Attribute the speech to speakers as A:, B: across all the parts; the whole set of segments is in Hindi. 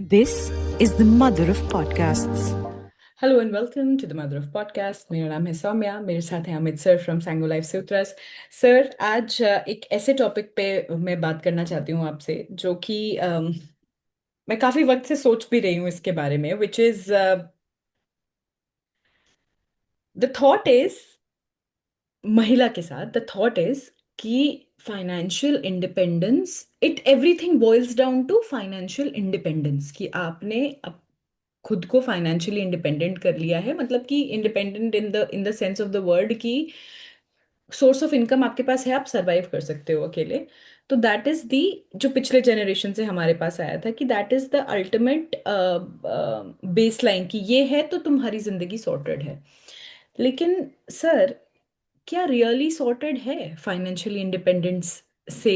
A: This is the mother of podcasts.
B: Hello and welcome to the mother of podcast. मेरा नाम है सौम्या, मेरे साथ हैं अमित सर फ्रॉम सैंगो लाइफ सूत्रस। सर, आज एक ऐसे टॉपिक पे मैं बात करना चाहती हूँ आपसे जो कि मैं काफ़ी वक्त से सोच भी रही हूँ इसके बारे में, which is the thought is महिला के साथ द थॉट इज कि financial independence, it everything boils down to financial independence, कि आपने खुद को फाइनेंशियली इंडिपेंडेंट कर लिया है। मतलब कि independent in the sense of the word की सोर्स ऑफ इनकम आपके पास है, आप सरवाइव कर सकते हो अकेले। तो दैट इज दी, जो पिछले जनरेशन से हमारे पास आया था कि that is the ultimate base line, कि ये है तो तुम्हारी जिंदगी सॉर्टेड है। लेकिन सर, क्या रियली सॉर्टेड है फाइनेंशियली इंडिपेंडेंस से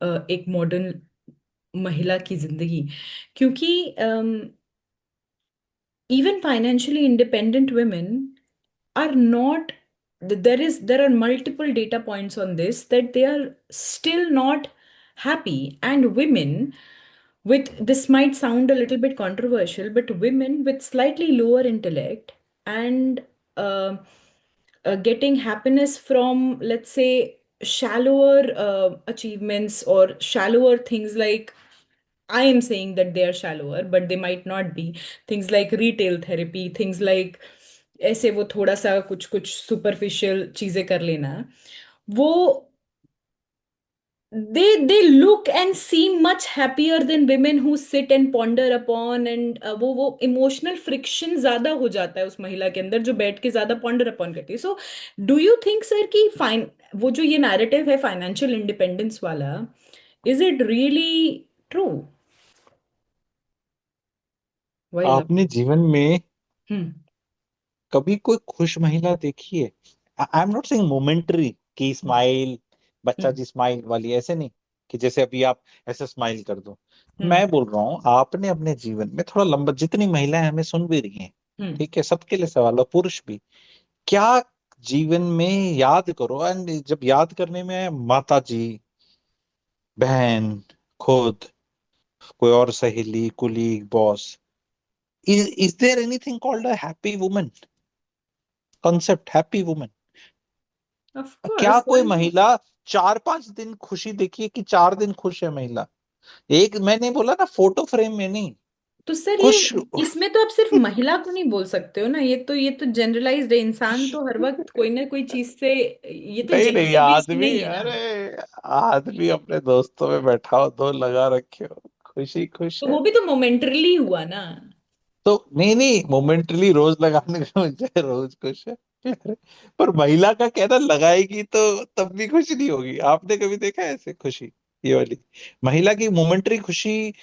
B: एक मॉडर्न महिला की जिंदगी? क्योंकि even financially independent women are not, there are multiple data points on this, that they are still not happy. And women with, this might sound a little bit controversial, but women with slightly lower intellect and uh, getting happiness from, let's say, shallower achievements or shallower things, like, I am saying that they are shallower, but they might not be. Things like retail therapy, things like ऐसे वो थोड़ा सा कुछ कुछ सुपरफिशियल चीजें कर लेना, वो they look and seem much happier than women who sit and ponder upon, and वो इमोशनल फ्रिक्शन ज्यादा हो जाता है उस महिला के अंदर जो बैठ के ज्यादा पॉन्डर अपॉन करती है। So do you think sir कि फाइन, वो जो ये नैरेटिव है फाइनेंशियल इंडिपेंडेंस वाला, इज इट रियली ट्रू? वही लव।
C: आपने जीवन में
B: हम्म।
C: कभी कोई खुश महिला देखी है? I am not saying momentary की स्माइल, बच्चा
B: हम्म।
C: जी स्माइल वाली, ऐसे नहीं कि जैसे अभी आप ऐसे स्माइल कर दो।
B: हम्म।
C: मैं बोल रहा हूँ आपने अपने जीवन में थोड़ा लंबा, जितनी महिलाएं हमें सुन भी रही हैं,
B: हम्म।
C: ठीक है, सबके लिए सवाल है, पुरुष भी, क्या जीवन में याद करो, एंड जब याद करने में माता जी, बहन, खुद, कोई और सहेली, colleague, boss, is there anything called a happy woman? Concept happy woman?
B: Of
C: क्या
B: कोर्स
C: कोई
B: सर।
C: महिला 4-5 दिन खुशी देखिए कि 4 दिन खुश है महिला? एक, मैंने बोला ना, फोटो फ्रेम में नहीं,
B: तो सर ये,
C: खुश।
B: इसमें तो आप सिर्फ महिला को नहीं बोल सकते हो ना, ये तो जनरलाइज्ड है। इंसान तो हर वक्त कोई ना कोई चीज से, ये तो
C: नहीं नहीं,
B: जेंडर बेस्ड
C: आदमी,
B: नहीं है ना।
C: अरे आदमी अपने दोस्तों में बैठा हो, दो लगा रखे हो, खुशी खुश
B: तो
C: है।
B: वो भी तो मोमेंटरली हुआ ना।
C: तो नहीं नहीं, मोमेंटली रोज लगाने का मुझे रोज खुश है। अरे, पर महिला का कहना लगाएगी तो तब भी खुश नहीं होगी। आपने कभी देखा है ऐसे खुशी? ये वाली महिला की मोमेंटरी खुशी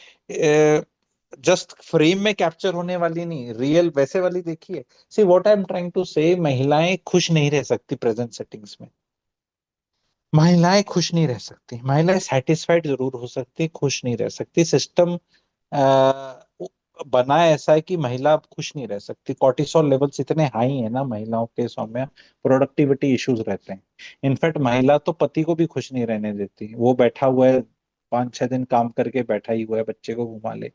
C: जस्ट फ्रेम में कैप्चर होने वाली नहीं, रियल वैसे वाली देखिए। See what I am trying to say, महिलाएं खुश नहीं रह सकती प्रेजेंट सेटिंग्स में। महिलाएं खुश नहीं रह सकती, महिलाएं सेटिस्फाइड जरूर हो सकती, खुश नहीं रह सकती। सिस्टम बना ऐसा है कि महिला अब खुश नहीं रह सकती। कॉर्टिसोल लेवल्स इतने हाई है ना महिलाओं के सामने, प्रोडक्टिविटी इश्यूज रहते हैं। इनफैक्ट महिला तो पति को भी खुश नहीं रहने देती। वो बैठा हुआ है, 5-6 दिन काम करके बैठा ही हुआ है, बच्चे को घुमा ले,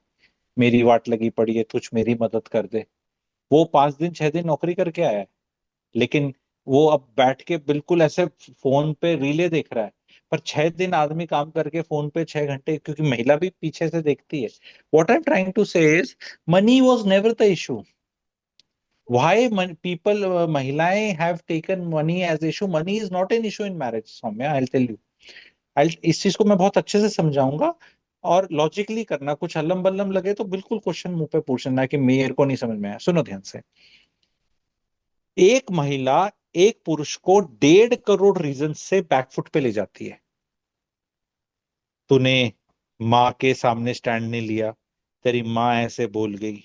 C: मेरी वाट लगी पड़ी है, तुझ मेरी मदद कर दे। वो 5 दिन 6 दिन नौकरी करके आया है, लेकिन वो अब बैठ के बिल्कुल ऐसे फोन पे रीले देख रहा है। पर 6 दिन आदमी काम करके फोन पे 6 घंटे, क्योंकि महिला भी पीछे से देखती है। What I am trying to say is, money was never the issue. Why people, महिलाएं have taken money as issue? Money is not an issue in marriage, Saumya, I'll tell you. इस चीज को मैं बहुत अच्छे से समझाऊंगा, और लॉजिकली करना। कुछ अल्लम बल्लम लगे तो बिल्कुल क्वेश्चन मुंह पे पूछना कि मेरे को नहीं समझ में आया। सुनो ध्यान से। एक महिला एक पुरुष को 1.5 करोड़ रीजन से बैकफुट पे ले जाती है। तूने माँ के सामने स्टैंड नहीं लिया, तेरी माँ ऐसे बोल गई,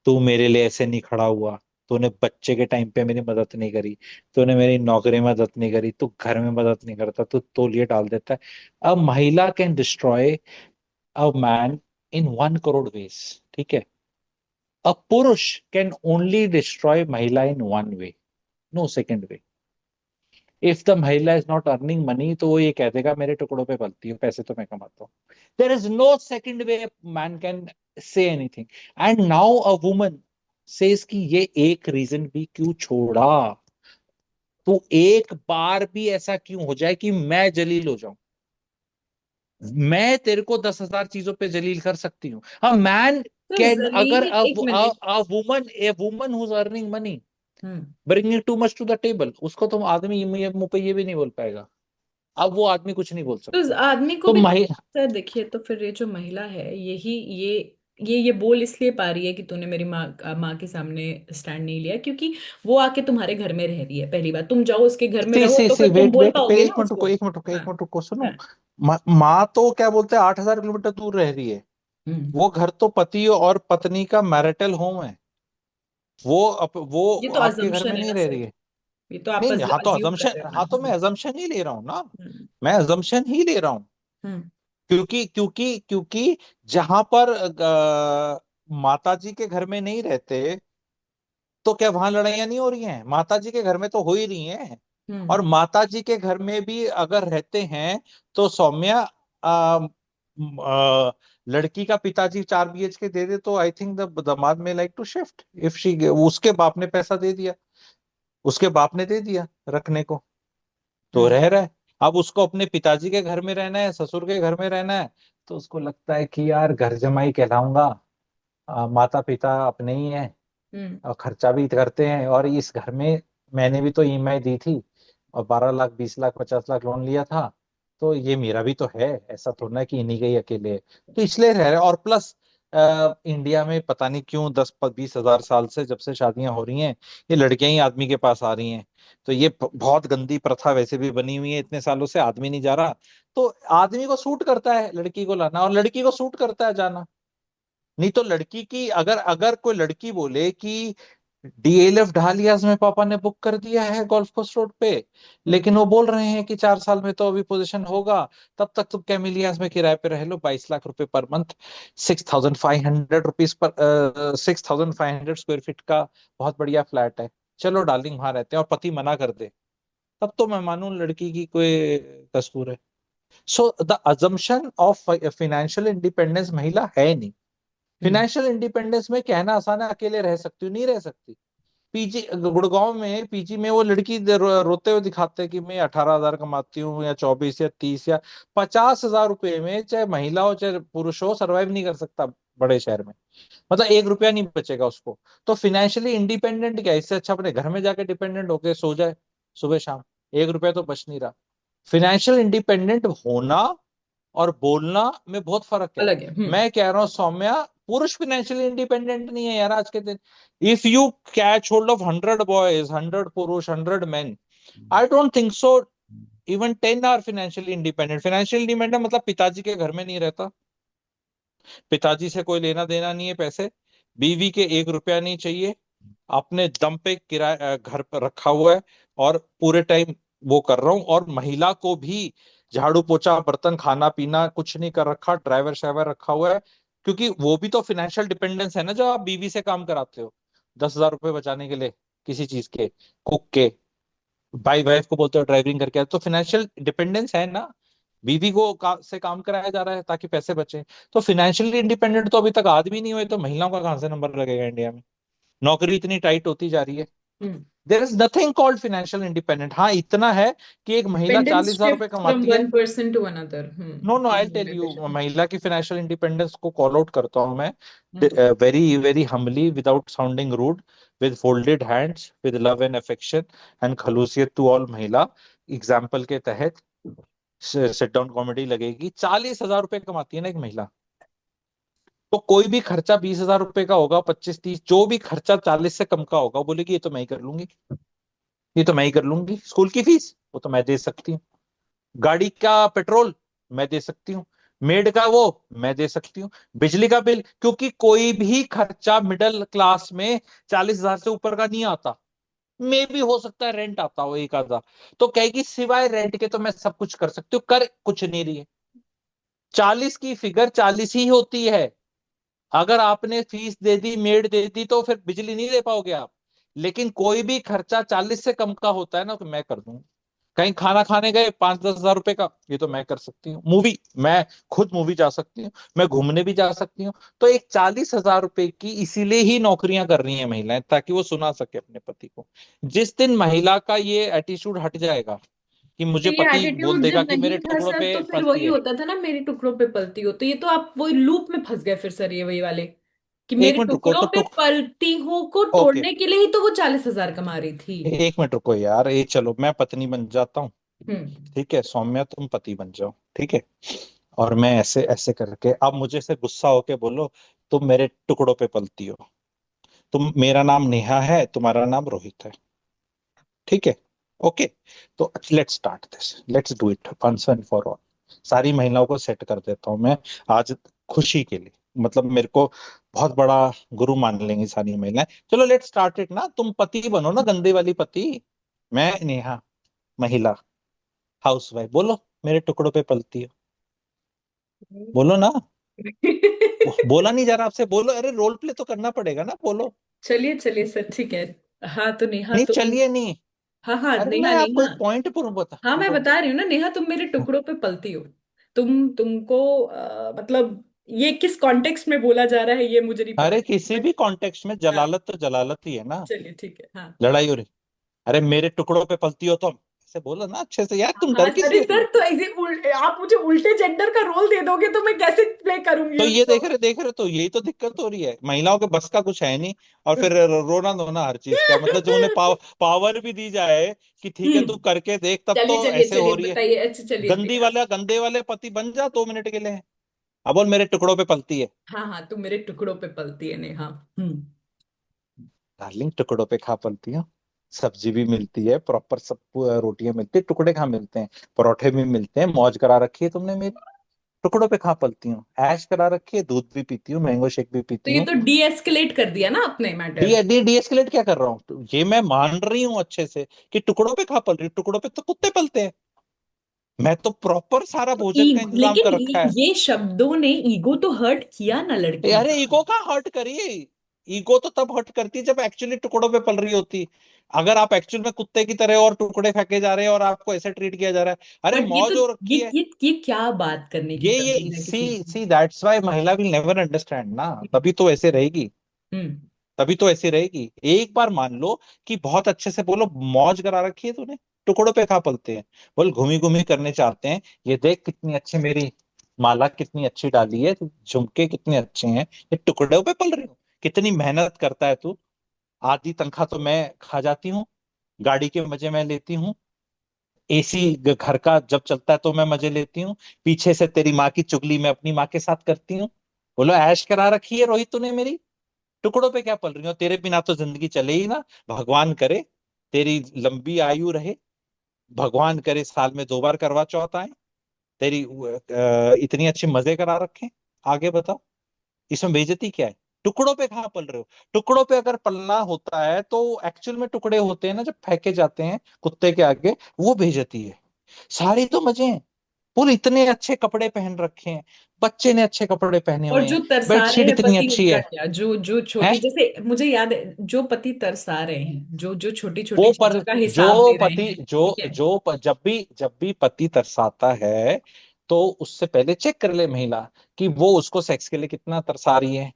C: तू मेरे लिए ऐसे नहीं खड़ा हुआ, तूने बच्चे के टाइम पे मेरी मदद नहीं करी, तूने मेरी नौकरी में मदद नहीं करी, तू घर में मदद नहीं करता, तू तौलिया डाल देता है। अ महिला can destroy a man in 1 crore ways, ठीक है? अ पुरुष कैन ओनली डिस्ट्रॉय महिला in one way, no second way. If the महिला इज नॉट अर्निंग मनी, तो वो ये कह देगा मेरे टुकड़ों पे पलती हूँ, पैसे तो मैं कमाता हूँ। There is no second way man can say anything. And now a woman says कि ये एक रीजन भी क्यों छोड़ा, तो एक बार भी ऐसा क्यों हो जाए कि मैं जलील हो जाऊं। मैं तेरे को 10,000 चीजों पे जलील कर सकती हूँ। हाँ, मैन
B: तो
C: कैन, अगर
B: जलील, एक minute.
C: a woman who's earning money
B: hmm
C: bringing too much to the table, उसको तो आदमी मुंह पे ये भी नहीं बोल पाएगा। अब वो आदमी कुछ नहीं बोल
B: तो
C: सकता।
B: आदमी को
C: तो
B: भी
C: महि
B: सर देखिए, तो फिर ये जो महिला है, यही ये बोल इसलिए पा रही है कि तूने मेरी माँ के सामने स्टैंड नहीं लिया, क्योंकि वो आके तुम्हारे घर में रह रही है। पहली बात, तुम जाओ उसके घर में
C: सी
B: रहो
C: सी
B: तो
C: सी
B: फिर तुम
C: वेट
B: बोल
C: वेट
B: पाओगे
C: एक
B: ना
C: मिनट
B: उसको।
C: रुको, एक मिनट रुको,
B: हाँ
C: एक मिनट रुको, सुनो।
B: हाँ।
C: माँ तो क्या बोलते हैं, 8,000 किलोमीटर दूर रह रही है।
B: हम्म
C: वो घर तो पति और पत्नी का मैरिटल होम है। वो
B: ये तो
C: आपके घर
B: अजम्पशन
C: में
B: है
C: नहीं
B: ना
C: रह
B: सर,
C: रही है।
B: ये तो आप
C: नहीं नहीं, हाँ तो
B: अज्यूम कर रहे हो ना।
C: हाँ तो मैं अजम्पशन ही ले रहा हूँ ना।
B: हम्म
C: मैं अजम्पशन ही ले रहा हूँ।
B: हम्म
C: क्योंकि जहां पर माता जी के घर में नहीं रहते, तो क्या वहां लड़ाइयां नहीं हो रही हैं? माता जी के घर में तो हो ही रही हैं।
B: हम्म
C: और माता जी के घर में भी अगर रहते हैं, तो सौम्या, आ, लड़की का पिताजी 4 BHK दे दे, तो आई थिंक द दामाद में like to shift, if she, उसके बाप ने पैसा दे दिया, उसके बाप ने दे दिया रखने को, तो
B: हम्म
C: रह रहा है। अब उसको अपने पिताजी के घर में रहना है, ससुर के घर में रहना है, तो उसको लगता है कि यार घर जमाई कहलाऊंगा, माता पिता अपने ही हैं,
B: हम्म
C: और खर्चा भी करते हैं, और इस घर में मैंने भी तो ईएमआई दी थी, और 12 लाख, 20 लाख, 50 लाख लोन लिया था, तो ये मेरा भी तो है, ऐसा थोड़ा ना कि इन्हीं का ही अकेले है। तो इसलिए रह रहे। और प्लस इंडिया में पता नहीं क्यों 10-20 हजार साल से, जब से शादियां हो रही हैं, ये लड़कियां ही आदमी के पास आ रही हैं। तो ये बहुत गंदी प्रथा वैसे भी बनी हुई है, इतने सालों से आदमी नहीं जा रहा। तो आदमी को सूट करता है लड़की को लाना, और लड़की को सूट करता है जाना। नहीं तो लड़की की, अगर अगर कोई लड़की बोले कि डीएलएफ ढालियास में पापा ने बुक कर दिया है गोल्फ कोर्स रोड पे,
B: हम्म
C: लेकिन वो बोल रहे हैं कि 4 साल में तो अभी पोजीशन होगा, तब तक तुम कैमिलियास में किराए पे रह लो, 22 लाख रुपए per month, 6,500 rupees per, 6,500 square feet का बहुत बढ़िया फ्लैट है, चलो डार्लिंग वहां रहते हैं, और पति मना कर दे, तब तो मैं मानूं लड़की की कोई कसूर है। So the assumption of financial independence महिला है नहीं।
B: हम्म
C: फाइनेंशियल इंडिपेंडेंस में कहना आसान है, अकेले रह सकती हूँ, नहीं रह सकती। पीजी गुड़गांव में, पीजी में वो लड़की रोते हुए दिखाते हैं कि मैं 18,000 कमाती हूँ, या 24 या 30 या 50,000 रुपए में, चाहे महिला हो चाहे पुरुष हो, सरवाइव नहीं कर सकता बड़े शहर में। मतलब 1 रुपया नहीं बचेगा उसको। तो फाइनेंशियली इंडिपेंडेंट क्या है? इससे अच्छा अपने घर में जाके डिपेंडेंट होके सो जाए सुबह शाम, 1 रुपया तो बच नहीं रहा। फाइनेंशियल इंडिपेंडेंट होना और बोलना में बहुत फर्क है।
B: अलग है।
C: मैं कह रहा हूँ सौम्या, पुरुष फाइनेंशियली इंडिपेंडेंट नहीं है यार आज के दिन। If you catch hold of 100 boys, 100 पुरुष, 100 men, I don't think so even 10 are financially independent. Financial independent मतलब पिताजी के घर में नहीं रहता, पिताजी से कोई लेना देना नहीं है पैसे, बीवी के 1 रुपया नहीं चाहिए, अपने दम पे किराए घर पर रखा हुआ है, और पूरे टाइम वो कर रहा हूँ। और महिला को भी झाड़ू पोछा बर्तन खाना पीना कुछ नहीं कर रखा, ड्राइवर शाइवर रखा हुआ है, क्योंकि वो भी तो फाइनेंशियल डिपेंडेंस है ना, जो आप बीवी से काम कराते हो 10,000 रुपए बचाने के लिए किसी चीज के, कुक के, भाई वाइफ को बोलते हो ड्राइविंग करके आए, तो फाइनेंशियल डिपेंडेंस है ना। बीवी को से काम कराया जा रहा है ताकि पैसे बचे। तो फाइनेंशियली इंडिपेंडेंट तो अभी तक आदमी नहीं हुए, तो महिलाओं का कहां से नंबर लगेगा इंडिया में? नौकरी इतनी टाइट होती जा रही है।
B: Hmm
C: there is nothing called financial independent. हाँ इतना है कि एक महिला
B: डिपेंडेंस
C: 40,000 रुपए
B: शिफ्ट फ्रॉम
C: कमाती है।
B: One person to another.
C: No no, I tell you,
B: limitation.
C: महिला की फाइनेंशियल इंडिपेंडेंस को कॉल आउट करता हूं मैं,
B: hmm
C: very very humbly, without sounding rude, with folded hands, with love and affection and खलूसियत टू ऑल महिला। एग्जाम्पल के तहत सिट डाउन कॉमेडी लगेगी। 40,000 रुपए कमाती है ना एक महिला, तो कोई भी खर्चा 20,000 रुपए का होगा, 25-30, जो भी खर्चा 40 से कम का होगा, वो बोलेगी ये तो मैं ही कर लूंगी, ये तो मैं ही कर लूंगी। स्कूल की फीस वो तो मैं दे सकती हूँ, गाड़ी का पेट्रोल मैं दे सकती हूँ, मेड का वो मैं दे सकती हूँ, बिजली का बिल, क्योंकि कोई भी खर्चा मिडिल क्लास में 40,000 से ऊपर का नहीं आता। मे भी हो सकता है रेंट आता हो एक आधा, तो कहेगी सिवाय रेंट के तो मैं सब कुछ कर सकती हूँ, कर कुछ नहीं रही है। 40 की फिगर 40 ही होती है। अगर आपने फीस दे दी, मेड दे दी, तो फिर बिजली नहीं दे पाओगे आप। लेकिन कोई भी खर्चा 40 से कम का होता है ना, तो मैं कर दूंगा। कहीं खाना खाने गए 5-10 हज़ार रुपए का, ये तो मैं कर सकती हूँ। मूवी, मैं खुद मूवी जा सकती हूँ, मैं घूमने भी जा सकती हूँ। तो एक 40 हज़ार रुपए की इसीलिए ही नौकरियां कर रही हैं महिलाएं, ताकि वो सुना सके अपने पति को। जिस दिन महिला का ये एटीट्यूड हट जाएगा कि
B: तो
C: मुझे
B: ये
C: पति बोल
B: एटीट्यूड
C: देगा
B: जब
C: कि
B: नहीं
C: मेरे
B: था
C: टुकड़ों
B: सर,
C: पे
B: तो फिर
C: पलती
B: वही
C: है।
B: होता था ना, मेरे टुकड़ों पे पलती हो, तो ये तो आप वही लूप में फंस गए फिर सर, ये वही वाले कि
C: एक
B: मेरे
C: मिनट रुको
B: टुकड़ों
C: तो
B: पे पलती हो को
C: ओके,
B: तोड़ने के लिए ही तो वो 40,000 कमा रही थी।
C: 1 मिनट रुको यार, ये चलो मैं पत्नी बन जाता हूँ।
B: हम्म।
C: ठीक है सौम्या, तुम पति बन जाओ, ठीक है। और मैं ऐसे ऐसे करके, अब मुझे से गुस्सा होके बोलो, तुम मेरे टुकड़ों पे पलती हो। तुम, मेरा नाम नेहा है, तुम्हारा नाम रोहित है, ठीक है। ओके, तो let's start this, let's do it once and for all. सारी महिलाओं को सेट कर देता हूँ मैं आज, खुशी के लिए। मतलब मेरे को बहुत बड़ा गुरु मान लेंगी सारी महिलाएं। चलो लेट्स स्टार्ट इट ना, तुम पति बनो ना, गंदे वाली पति। मैं नेहा, महिला, हाउस वाइफ, बोलो मेरे टुकड़ों पे पलती हो, बोलो ना। बोला नहीं जा रहा आपसे, बोलो, अरे रोल प्ले तो करना पड़ेगा ना, बोलो।
B: चलिए चलिए सर, ठीक है। हाँ तो नेहा
C: नहीं
B: तुम।
C: चलिए नहीं,
B: हाँ हाँ
C: अरे
B: नेहा
C: मैं आपको
B: नेहा।
C: एक पॉइंट पर बता,
B: हाँ मैं
C: बोलो।
B: बता रही हूँ ना, नेहा तुम मेरे टुकड़ों पे पलती हो। तुमको मतलब ये किस कॉन्टेक्स्ट में बोला जा रहा है ये मुझे नहीं पता।
C: अरे किसी भी कॉन्टेक्स्ट में
B: हाँ
C: जलालत तो जलालत ही है ना।
B: चलिए ठीक है हाँ।
C: लड़ाई हो रही, अरे मेरे टुकड़ों पे पलती हो तुम, ऐसे बोलो ना अच्छे से यार, तुम
B: हाँ
C: डर किस
B: सॉरी
C: लिए रही
B: सर,
C: हो।
B: तो ऐसे आप मुझे उल्टे जेंडर का रोल दे दोगे तो मैं कैसे प्ले करूंगी
C: तो ये
B: उसको।
C: देख रहे तो यही तो दिक्कत हो रही है, महिलाओं के बस का कुछ है नहीं। और फिर रोना धोना हर चीज का, मतलब जो उन्हें पावर भी दी जाए कि ठीक है
B: हम्म।
C: तू करके देख, तब
B: चलिए
C: तो
B: चलिए
C: ऐसे हो
B: चलिए
C: रही है।
B: बताइए, अच्छा चलिए नेहा।
C: गंदे वाले पति बन जा 2 मिनट के लिए। अब बोल मेरे टुकड़ों पे पलती है।
B: हाँ हाँ, तुम मेरे टुकड़ों पे पलती है नेहा। हम्म।
C: डार्लिंग टुकड़ों पे खा पलती हो, सब्जी भी मिलती है प्रॉपर, सब रोटियां मिलती है, टुकड़े कहाँ मिलते हैं, परोठे भी मिलते हैं, मौज करा रखी है तुमने मेरी। टुकड़ों पे कहाँ पलती हूँ, ऐश करा रखी है, दूध भी पीती हूँ, मैंगो शेक भी
B: तो
C: पीती
B: ये
C: हूँ।
B: तो डीएस्केलेट कर दिया ना आपने मैटर।
C: डी एस्केलेट क्या कर रहा हूँ, तो ये मैं मान रही हूँ अच्छे से कि टुकड़ों पे कहाँ पल रही हूँ, टुकड़ों पे तो कुत्ते पलते हैं। मैं तो प्रॉपर सारा
B: तो
C: भोजन का इंतजाम
B: लेकिन
C: कर रखा है।
B: ये शब्दों ने ईगो तो हर्ट किया ना लड़की
C: अरे
B: का।
C: ईगो का हर्ट करिए, ईगो तो तब हर्ट करती है जब एक्चुअली टुकड़ों पे पल रही होती। अगर आप एक्चुअल में कुत्ते की तरह और टुकड़े फेंके जा रहे हैं और आपको ऐसे ट्रीट किया जा रहा है, अरे
B: बट ये तो
C: मौज हो रखी है।
B: ये क्या बात करने की तमीज
C: ये
B: है
C: सी
B: किसी की।
C: सी दैट्स व्हाई महिला विल नेवर अंडरस्टैंड ना, तभी तो ऐसे रहेगी।
B: हम्म।
C: तभी तो ऐसी रहेगी। एक बार मान लो कि बहुत अच्छे से बोलो, मौज करा रखी है तूने, टुकड़ों पे कहाँ पलते हैं। बोल घूमी घूमी करने चाहते हैं, ये देख कितनी अच्छी मेरी माला, कितनी अच्छी डाली है, झुमके कितने अच्छे हैं, ये टुकड़ों पे पल रही हो। कितनी मेहनत करता है तू, आधी तनख्वाह तो मैं खा जाती हूँ, गाड़ी के मजे मैं लेती हूँ, एसी घर का जब चलता है तो मैं मजे लेती हूँ, पीछे से तेरी माँ की चुगली मैं अपनी माँ के साथ करती हूँ। बोलो ऐश करा रखी है रोहित तूने मेरी, टुकड़ों पे क्या पल रही हो, तेरे बिना तो जिंदगी चले ही ना। भगवान करे तेरी लंबी आयु रहे, भगवान करे साल में 2 बार करवा चौथ आए, तेरी इतनी अच्छी मजे करा रखे। आगे बताओ, इसमें बेइज्जती क्या है। टुकड़ों पे कहाँ पल रहे हो, टुकड़ों पे अगर पलना होता है तो एक्चुअल में टुकड़े होते हैं ना जब फेंके जाते हैं कुत्ते के आगे, वो बेइज्जती है। सारी तो मजे हैं, पूरे इतने अच्छे कपड़े पहन रखे हैं, बच्चे ने अच्छे कपड़े पहने
B: और
C: हुए
B: जो
C: हैं,
B: तरसा रहे
C: बेडशीट
B: हैं
C: इतनी
B: पति,
C: अच्छी
B: उनका
C: है।
B: क्या, जो
C: है
B: छोटी, जैसे मुझे याद है, जो पति तरसा रहे हैं, जो छोटी छोटी
C: वो पर,
B: चीजों का हिसाब
C: जो
B: दे रहे
C: पति
B: हैं, ठीक
C: जो
B: है।
C: जो जब भी पति तरसाता है, तो उससे पहले चेक कर ले महिला कि वो उसको सेक्स के लिए कितना तरसा रही है।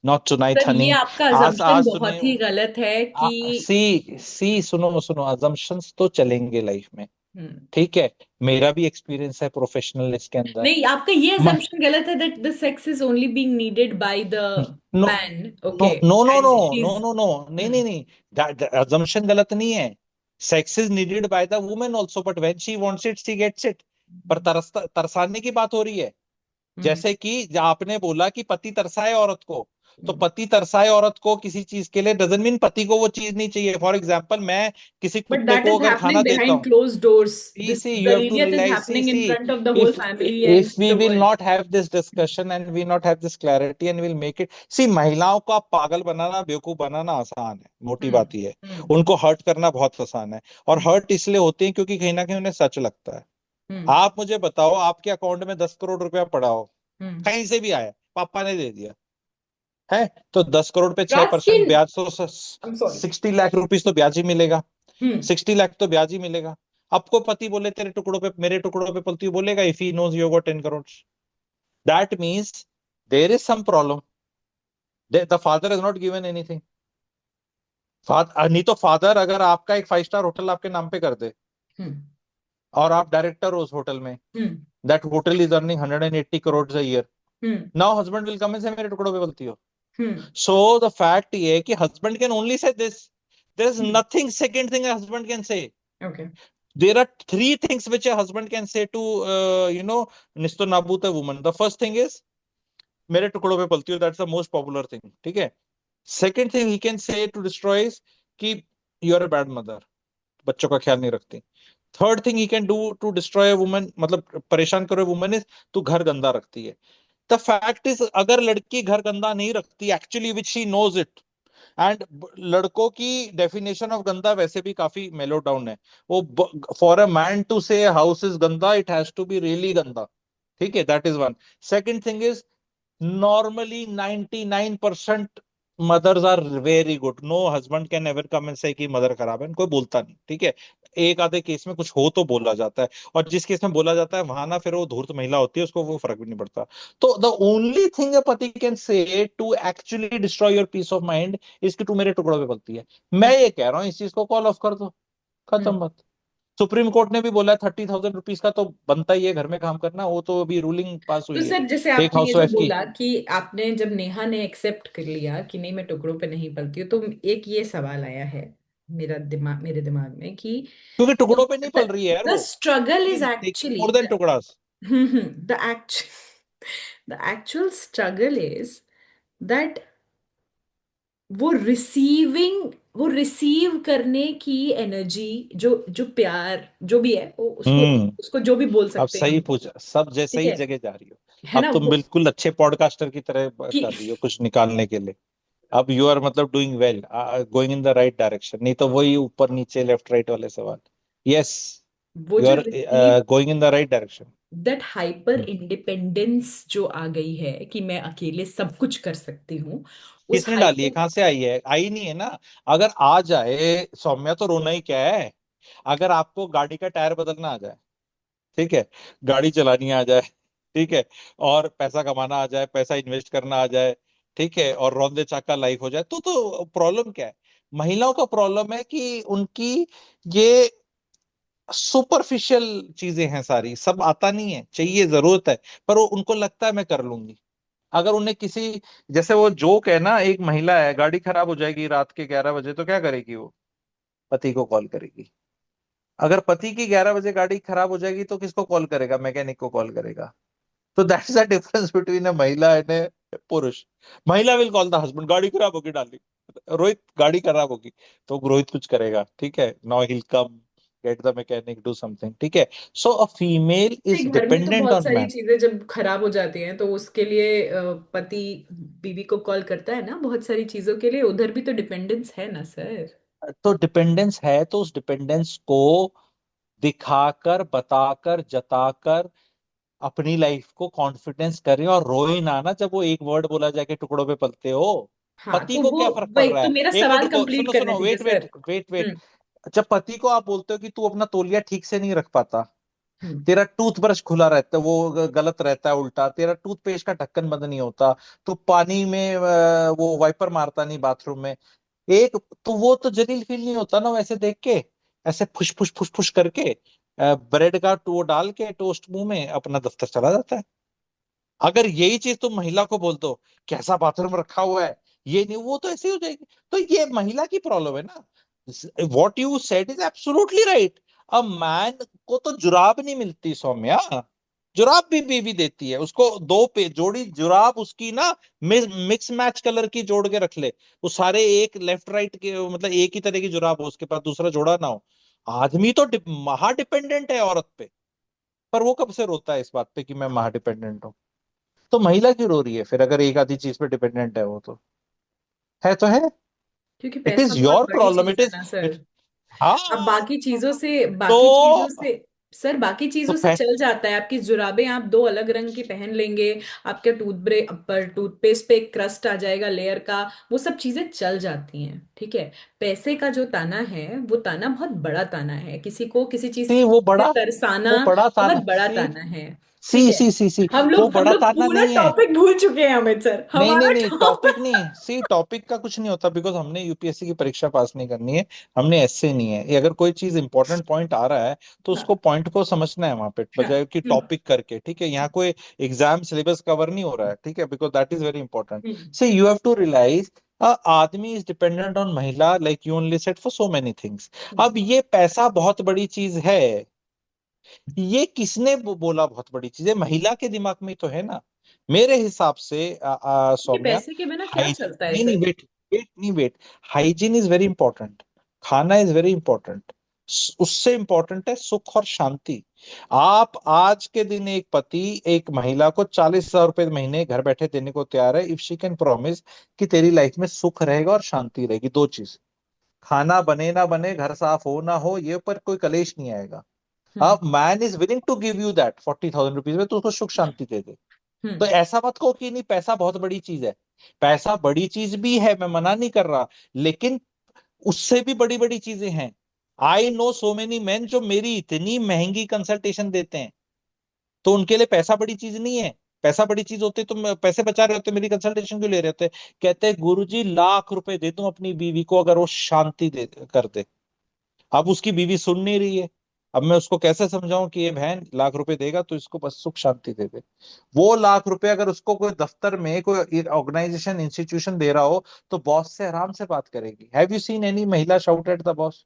C: नॉट टुनाइट
B: सर ये
C: हनी।
B: आपका
C: आज
B: अजम्पशन
C: आज तूने
B: बहुत ही गलत है कि।
C: सी सुनो सुनो, अजम्पशंस तो चलेंगे लाइफ में,
B: हम्म।
C: ठीक है। मेरा भी एक्सपीरियंस है प्रोफेशनल इसके अंदर।
B: नहीं, आपका ये अजम्पशन गलत है that the sex is only being needed by the
C: no
B: man,
C: no
B: okay.
C: No no no
B: and she
C: no
B: is.
C: No no, नहीं नहीं नहीं, assumption गलत नहीं है। Sex is needed by the women also, but when she wants it she gets it. पर तरसाने की बात हो रही है। जैसे कि आपने बोला कि पति तरसाए औरत को, तो पति तरसाए औरत को किसी चीज के लिए डजन मीन पति को वो चीज नहीं चाहिए। फॉर एग्जाम्पल मैं किसी
B: बट
C: कुत्ते
B: दैट
C: को
B: इज
C: अगर खाना
B: हैपनिंग
C: देता
B: बिहाइंड
C: हूँ,
B: close doors.
C: see
B: this
C: see you have to
B: जलीलियत is
C: realize, see
B: happening in
C: see
B: front of the whole family
C: if
B: and
C: we
B: the
C: will
B: world.
C: not have this discussion and we not have this clarity and we'll make it, see महिलाओं को आप पागल बनाना बेवकूफ बनाना आसान है, मोटी
B: हम्म।
C: बात ये है।
B: हम्म।
C: उनको हर्ट करना बहुत आसान है, और
B: हम्म।
C: हर्ट इसलिए होते हैं क्योंकि कहीं ना कहीं उन्हें सच लगता है।
B: हम्म।
C: आप मुझे बताओ, आपके अकाउंट में 10 करोड़ रुपया पड़ा हो,
B: हम्म।
C: कहीं से भी आया, पापा ने दे दिया है, तो 10 करोड़ पे 6%
B: रास्किन।
C: ब्याज, तो
B: I am sorry.
C: 60 lakh rupees तो ब्याज ही मिलेगा।
B: हम्म।
C: 60 लाख तो ब्याज ही मिलेगा। आपको पति बोले तेरे टुकड़ों पे मेरे टुकड़ों पे पलती हूँ, बोलेगा if he knows you got 10 crore? That means there is some problem, the father has not given anything. नहीं तो फादर अगर आपका एक 5 स्टार होटल आपके नाम पे कर दे
B: हम्म
C: और आप डायरेक्टर हो उस होटल में,
B: hmm
C: that hotel is earning 180 crore a year,
B: hmm
C: now husband will come and say मेरे टुकड़ों पे पलती हो।
B: हम्म
C: सो द फैक्ट ये है कि husband can only say this, there is nothing second thing husband can say.
B: Okay
C: There are three things which a husband can say to निस्तो नाबूत woman. The first thing is मेरे टुकड़ों पे पलती हो, that's the most popular thing, ठीक है। Second thing he can say to destroy कि you are a bad mother, बच्चों का ख्याल नहीं रखती। Third thing he can do to destroy woman, मतलब परेशान करो वुमन, इज तू घर गंदा रखती है। द फैक्ट इज अगर लड़की घर गंदा नहीं रखती actually which she knows it, and लड़कों की डेफिनेशन ऑफ गंदा वैसे भी काफी मेलो डाउन है। वो for a man to say house is गंदा, it has to be really गंदा, ठीक है। That is one. Second thing is normally 99% mothers are very good, no husband can ever come and say कि मदर खराब है, कोई बोलता नहीं, ठीक है। एक आधे केस में कुछ हो तो बोला जाता है, और जिस केस में बोला जाता है वहां ना फिर वो धूर्त महिला होती है, उसको वो फर्क भी नहीं पड़ता। तो द ओनली थिंग अ पति can say to actually destroy your peace of mind is कि तू मेरे टुकड़ों पे पलती है। मैं ये कह रहा हूँ इस चीज को कॉल ऑफ कर दो, खत्म बात। सुप्रीम कोर्ट ने भी बोला है 30,000 रुपीज का तो बनता ही है घर में काम करना, वो तो अभी रूलिंग पास
B: तो
C: हुई है
B: सर जैसे
C: एक
B: आपने ये जो
C: हाउसवाइफ की।
B: बोला कि आपने जब नेहा ने एक्सेप्ट कर लिया कि नहीं मैं टुकड़ों पे नहीं पलती हूँ, तो एक ये सवाल आया है मेरे दिमाग में कि
C: क्योंकि टुकड़ों पे नहीं पल रही है यार
B: द
C: वो,
B: struggle
C: she
B: is
C: is taking
B: actually
C: more than टुकड़ास।
B: The the actual struggle is that वो रिसीव करने की एनर्जी, जो जो प्यार जो भी है वो उसको
C: हम्म।
B: उसको जो भी बोल
C: अब
B: सकते हैं
C: सही
B: हम,
C: पूछा, सब जैसे
B: ठीक
C: ही
B: है
C: जगह जा रही हो।
B: है
C: अब
B: ना
C: तुम
B: वो
C: बिल्कुल अच्छे पॉडकास्टर की तरह
B: कि
C: कर रही हो कुछ निकालने के लिए। अब यू आर मतलब doing well, going in the right direction, नहीं तो वही ऊपर नीचे लेफ्ट राइट वाले सवाल। यस,
B: वो
C: यू
B: जो
C: are
B: receive
C: going in the right direction.
B: That hyper independence जो आ गई है कि मैं अकेले सब कुछ कर सकती हूँ, उस
C: किसने डाली है,
B: हाइपर।
C: कहाँ से आई है? आई नहीं है ना। अगर आ जाए सौम्या तो रोना ही क्या है। अगर आपको गाड़ी का टायर बदलना आ जाए, ठीक है, गाड़ी चलानी आ जाए, ठीक है, और पैसा कमाना आ जाए, पैसा इन्वेस्ट करना आ जाए, ठीक है, और रौंदे चाका लाइफ हो जाए, तो प्रॉब्लम क्या है? महिलाओं का प्रॉब्लम है कि उनकी ये सुपरफिशियल चीजें हैं सारी, सब आता नहीं है, चाहिए जरूरत है, पर वो उनको लगता है मैं कर लूंगी। अगर उन्हें किसी, जैसे वो जोक है ना, एक महिला है गाड़ी खराब हो जाएगी रात के 11 बजे, तो क्या करेगी वो? पति को कॉल करेगी। अगर पति की 11 बजे गाड़ी खराब हो जाएगी तो किसको कॉल करेगा? मैकेनिक को कॉल करेगा। तो that's the difference between a महिला एंड ए पुरुष। महिला विल कॉल द हस्बैंड, गाड़ी खराब होगी डाली, रोहित गाड़ी खराब होगी, तो रोहित कुछ करेगा, ठीक है, now he come get the mechanic do something, ठीक है। सो अ फीमेल इज
B: घर में तो
C: डिपेंडेंट
B: बहुत
C: ऑन
B: सारी
C: मैन।
B: चीजें जब खराब हो जाती हैं तो उसके लिए पति बीवी को कॉल करता है ना, बहुत सारी चीजों के लिए उधर भी तो डिपेंडेंस है ना सर।
C: तो डिपेंडेंस है तो उस डिपेंडेंस को दिखाकर, बताकर, जताकर अपनी लाइफ को कॉन्फिडेंस करें, और रोए ना ना जब वो एक वर्ड बोला जाए कि टुकड़ों पे पलते हो।
B: हाँ
C: पति
B: तो
C: को
B: वो
C: क्या फर्क पड़
B: वही
C: रहा
B: तो
C: है?
B: मेरा
C: एक मिनट
B: सवाल
C: रुको,
B: कंप्लीट
C: सुनो
B: करने
C: सुनो,
B: दीजिए
C: wait wait
B: sir.
C: Wait wait.
B: Hmm
C: जब पति को आप बोलते हो कि तू अपना तौलिया ठीक से नहीं रख पाता,
B: हम्म
C: तेरा टूथब्रश खुला रहता है, वो गलत रहता है उल्टा, तेरा टूथपेस्ट का ढक्कन बंद नहीं होता, तो पानी में वो वाइपर मारता नहीं बाथरूम में, एक, तो वो तो जलील फील नहीं होता ना वैसे देख के, ऐसे फुश फुश फुश फुश करके ब्रेड का वो डाल के टोस्ट मुंह में अपना दफ्तर चला जाता है। अगर यही चीज तुम महिला को बोल दो, कैसा बाथरूम रखा हुआ है, ये नहीं, वो तो ऐसे ही हो जाएगी। तो ये महिला की प्रॉब्लम है ना। What you said is absolutely right. A man को तो जुराब नहीं मिलती सौम्या, जुराब भी बीवी देती है उसको, दो पे जोड़ी जुराब उसकी ना, मिक्स मैच कलर की जोड़ के रख ले, वो सारे एक लेफ्ट राइट के, मतलब एक ही तरह की जुराब हो उसके पास, दूसरा जोड़ा ना हो। आदमी तो महा डिपेंडेंट है औरत पे, पर वो कब से रोता है इस बात पे कि मैं महा डिपेंडेंट हूँ? तो महिला क्यों रो रही है फिर, अगर एक आधी चीज पे डिपेंडेंट है वो तो? है तो है।
B: क्योंकि
C: इट
B: पैसा
C: इज
B: बहुत
C: योर
B: बड़ी
C: प्रॉब्लम,
B: चीज
C: इट
B: है
C: इज
B: ना सर।
C: इट। हाँ।
B: अब बाकी चीजों से
C: तो
B: सर बाकी
C: तो
B: चीजों से चल जाता है, आपकी जुराबें आप दो अलग रंग की पहन लेंगे, आपके टूथब्रश पर टूथपेस्ट पे एक क्रस्ट आ जाएगा लेयर का, वो सब चीजें चल जाती हैं, ठीक है। पैसे का जो ताना है वो ताना बहुत बड़ा ताना है, किसी को किसी चीज
C: सी
B: से तरसाना
C: वो बड़ा ताना
B: बहुत बड़ा
C: सी
B: ताना है, ठीक
C: सी
B: है।
C: सी सी सी
B: हम
C: वो
B: लोग हम
C: बड़ा
B: लोग
C: ताना
B: पूरा
C: नहीं है।
B: टॉपिक भूल चुके हैं अमित सर,
C: नहीं नहीं
B: हमारा
C: नहीं, टॉपिक
B: टॉपिक।
C: नहीं, सी टॉपिक का कुछ नहीं होता, बिकॉज हमने यूपीएससी की परीक्षा पास नहीं करनी है, हमने ऐसे नहीं है। ये अगर कोई चीज इंपॉर्टेंट पॉइंट आ रहा है तो उसको
B: हाँ
C: पॉइंट को समझना है वहां पे,
B: हाँ।
C: बजाय कि
B: हम्म
C: टॉपिक करके, ठीक है। यहाँ कोई एग्जाम सिलेबस कवर नहीं हो रहा है, ठीक है, because that is very important.
B: Hmm
C: so you have to realise आदमी इज डिपेंडेंट ऑन महिला, like you only said, for so many things. अब
B: हम्म
C: ये पैसा बहुत बड़ी चीज है, ये किसने बोला बहुत बड़ी चीज है? महिला के दिमाग में ही तो है ना, मेरे हिसाब से
B: ये
C: सौम्या।
B: पैसे के बिना क्या
C: हाइजीन,
B: चलता है
C: नहीं नहीं,
B: सर?
C: वेट वेट नहीं, wait. Hygiene is very important, खाना इज वेरी इंपॉर्टेंट, उससे इंपॉर्टेंट है सुख और शांति। आप आज के दिन एक पति एक महिला को 40,000 रुपए महीने घर बैठे देने को तैयार है, इफ शी कैन प्रॉमिस कि तेरी लाइफ में सुख रहेगा और शांति रहेगी। दो चीज, खाना बने ना बने, घर साफ हो ना हो, ये पर कोई कलेश नहीं आएगा।
B: Hmm
C: man is willing to give you that 40,000 rupees में, तो उसको सुख शांति दे दे। तो
B: हम्म
C: ऐसा मत कहो कि नहीं पैसा बहुत बड़ी चीज है। पैसा बड़ी चीज भी है, मैं मना नहीं कर रहा, लेकिन उससे भी बड़ी बड़ी चीजें हैं। I know so many man जो मेरी इतनी महंगी कंसल्टेशन देते हैं, तो उनके लिए पैसा बड़ी चीज नहीं है। पैसा बड़ी चीज होती तो पैसे बचा रहे होते, मेरी कंसल्टेशन क्यों ले रहे होते? कहते हैं गुरुजी लाख रुपए दे दूं अपनी बीवी को अगर वो शांति दे कर दे। अब उसकी बीवी सुन नहीं रही है, अब मैं उसको कैसे समझाऊं कि ये बहन लाख रुपए देगा तो इसको बस सुख शांति दे दे। वो लाख रुपए अगर उसको कोई दफ्तर में कोई ऑर्गेनाइजेशन इंस्टीट्यूशन दे रहा हो, तो बॉस से आराम से बात करेगी। हैव यू सीन एनी महिला शाउट एट द बॉस?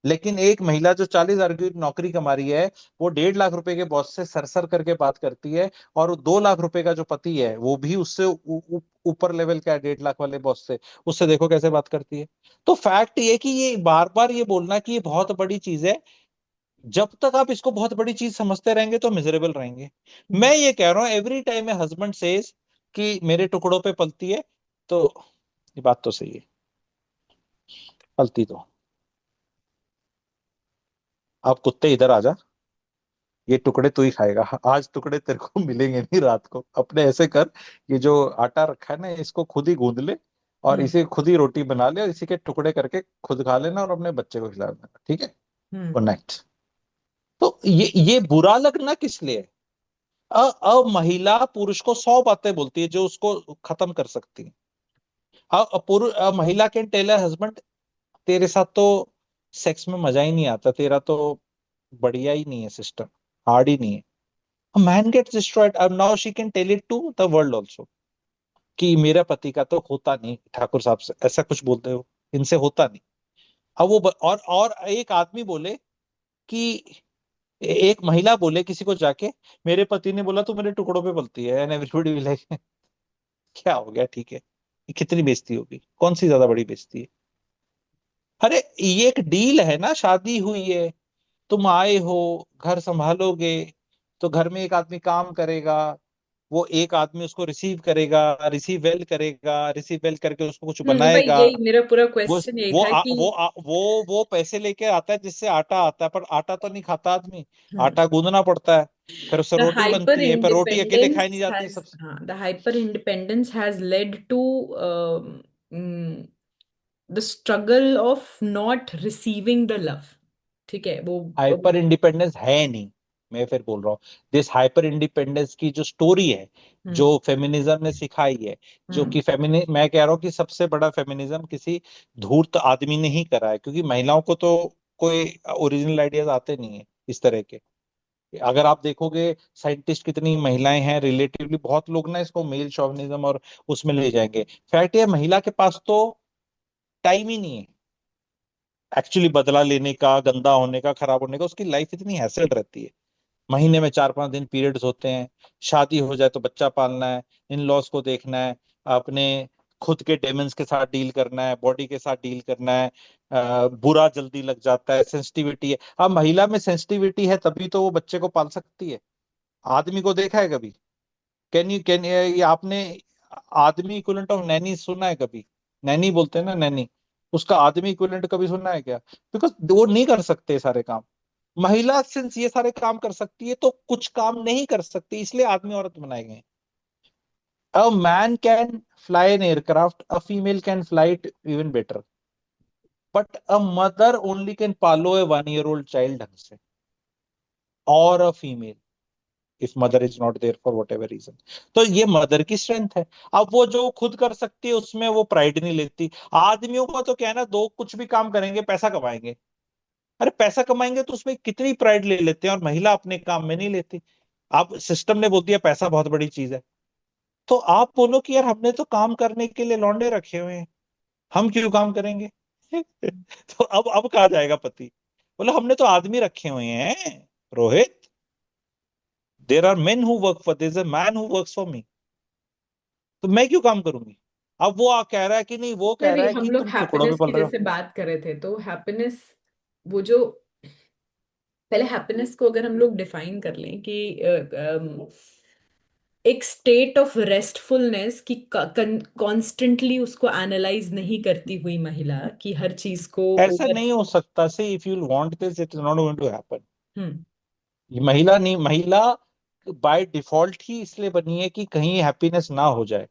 C: लेकिन एक महिला जो 40,000 की नौकरी कमा रही है, वो 1.5 लाख रुपए के बॉस से सरसर करके बात करती है, और 2 लाख रुपए का जो पति है वो भी उससे ऊपर लेवल का है, 1.5 लाख वाले बॉस से, उससे देखो कैसे बात करती है। तो फैक्ट ये कि ये बार बार ये बोलना कि ये बहुत बड़ी चीज है, जब तक आप इसको बहुत बड़ी चीज समझते रहेंगे तो मिजरेबल रहेंगे।
B: हम्म।
C: मैं ये कह रहा हूँ, every time a husband says कि मेरे टुकड़ों पे पलती है, तो ये बात तो सही है, पलती तो। अब कुत्ते इधर आ जा, ये टुकड़े तू ही खाएगा, आज टुकड़े तेरे को मिलेंगे नहीं रात को। अपने ऐसे कर, ये जो आटा रखा है ना, इसको खुद ही गूंद ले, और
B: हम्म
C: इसे खुद ही रोटी बना ले, और इसी के टुकड़े करके खुद खा लेना और अपने बच्चे को खिला देना, ठीक है?
B: हम्म
C: गुड नाइट। तो ये बुरा लगना किस लिए है? महिला पुरुष को 100 बातें बोलती है जो उसको खत्म कर सकती है। महिला कैन टेल हर हस्बैंड, तेरे साथ तो सेक्स में मजा ही नहीं आता, तेरा तो बढ़िया ही नहीं है सिस्टम, हार्ड ही नहीं है। A man gets destroyed. अब now she can tell it to the world also कि मेरा पति का तो होता नहीं, ठाकुर साहब से ऐसा कुछ बोलते हो, इनसे होता नहीं। अब और एक आदमी बोले कि एक महिला बोले किसी को जाके, मेरे पति ने बोला तू मेरे टुकड़ों पे पलती है, एंड एवरीबॉडी विल लाइक क्या हो गया, ठीक है, ये कितनी बेइज्जती होगी, कौन सी ज्यादा बड़ी बेइज्जती है? अरे ये एक डील है ना, शादी हुई है, तुम आए हो, घर संभालोगे, तो घर में एक आदमी काम करेगा, वो एक आदमी उसको रिसीव करेगा, रिसीव वेल करके उसको कुछ
B: वही
C: बनाएगा।
B: यही मेरा पूरा
C: वो
B: क्वेश्चन यही
C: वो
B: था
C: आ,
B: कि
C: वो आ, वो पैसे लेके आता है जिससे आटा आता है, पर आटा तो नहीं खाता आदमी,
B: हम्म
C: आटा गूंदना पड़ता है, फिर उससे
B: the
C: रोटी
B: hyper
C: बनती है, पर रोटी अकेले खाई नहीं
B: independence
C: जाती
B: has
C: सब।
B: the hyper independence has led to mm, the struggle of not receiving the love, ठीक है वो।
C: हाइपर इंडिपेंडेंस है नहीं, मैं फिर बोल रहा हूँ, दिस हाइपर इंडिपेंडेंस की जो स्टोरी है, जो
B: हम्म
C: फेमिनिज्म ने सिखाई है, जो
B: हम्म
C: कि मैं कह रहा हूँ कि सबसे बड़ा फेमिनिज्म किसी धूर्त आदमी ने ही करा है, क्योंकि महिलाओं को तो कोई ओरिजिनल आइडियाज आते नहीं है इस तरह के। अगर आप देखोगे साइंटिस्ट कितनी महिलाएं हैं, रिलेटिवली बहुत लोग ना इसको मेल शोविनिज्म और उसमें ले जाएंगे। फैक्ट ये है, महिला के पास तो टाइम ही नहीं है एक्चुअली बदला लेने का, गंदा होने का, खराब होने का। उसकी लाइफ इतनी हैसल रहती है, महीने में 4-5 दिन पीरियड्स होते हैं, शादी हो जाए तो बच्चा पालना है, इन लॉज को देखना है, अपने खुद के डेमन्स के साथ डील करना है, बॉडी के साथ डील करना है, बुरा जल्दी लग जाता है, सेंसिटिविटी है। अब महिला में सेंसिटिविटी है तभी तो वो बच्चे को पाल सकती है। आदमी को देखा है कभी? कैन ये आपने आदमी इक्विवेलेंट ऑफ नैनी सुना है कभी? नैनी बोलते हैं ना, नैनी, उसका आदमी इक्विवेलेंट कभी सुना है क्या? बिकॉज वो नहीं कर सकते सारे काम। महिला सिंस ये सारे काम कर सकती है तो कुछ काम नहीं कर सकती, इसलिए आदमी औरत बनाए गए। A man can fly an aircraft, a female can fly it even better, but a mother only can पालो ए 1 ईयर ओल्ड चाइल्ड ढंग से, और a female, if mother is not there for whatever reason. तो ये मदर की स्ट्रेंथ है। अब वो जो खुद कर सकती है उसमें वो प्राइड नहीं लेती। आदमियों का तो क्या है ना, दो कुछ भी काम करेंगे पैसा कमाएंगे, अरे पैसा कमाएंगे तो उसमें कितनी प्राइड ले लेते हैं, और महिला अपने काम में नहीं लेती। अब सिस्टम ने बोल दिया पैसा बहुत बड़ी चीज है, तो आप बोलो कि यार हमने तो काम करने के लिए लौंडे रखे हुए हैं, हम क्यों काम करेंगे? तो अब कहा जाएगा पति, बोलो हमने तो आदमी रखे हुए हैं Rohit, there are men who work for, there is a man who works for me, तो मैं क्यों काम करूंगी? अब वो कह रहा है कि नहीं, वो कह रहा
B: नहीं,
C: है
B: हम
C: कि
B: लोग
C: तुम टुकड़ों में
B: हैप्पीनेस
C: पल
B: की
C: रहे हो।
B: जैसे बात कर रहे थे, तो हैप्पीनेस, वो जो पहले हैप्पीनेस को अगर हम लोग डिफाइन कर लें कि एक स्टेट ऑफ रेस्टफुलनेस की कॉन्स्टेंटली उसको एनालाइज नहीं करती हुई महिला की हर चीज को
C: ऐसा
B: ओवर।
C: नहीं हो सकता, say if you want this it is not going to happen.
B: Hmm.
C: ये महिला नहीं, महिला बाय डिफॉल्ट ही इसलिए बनी है कि कहीं हैप्पीनेस ना हो जाए,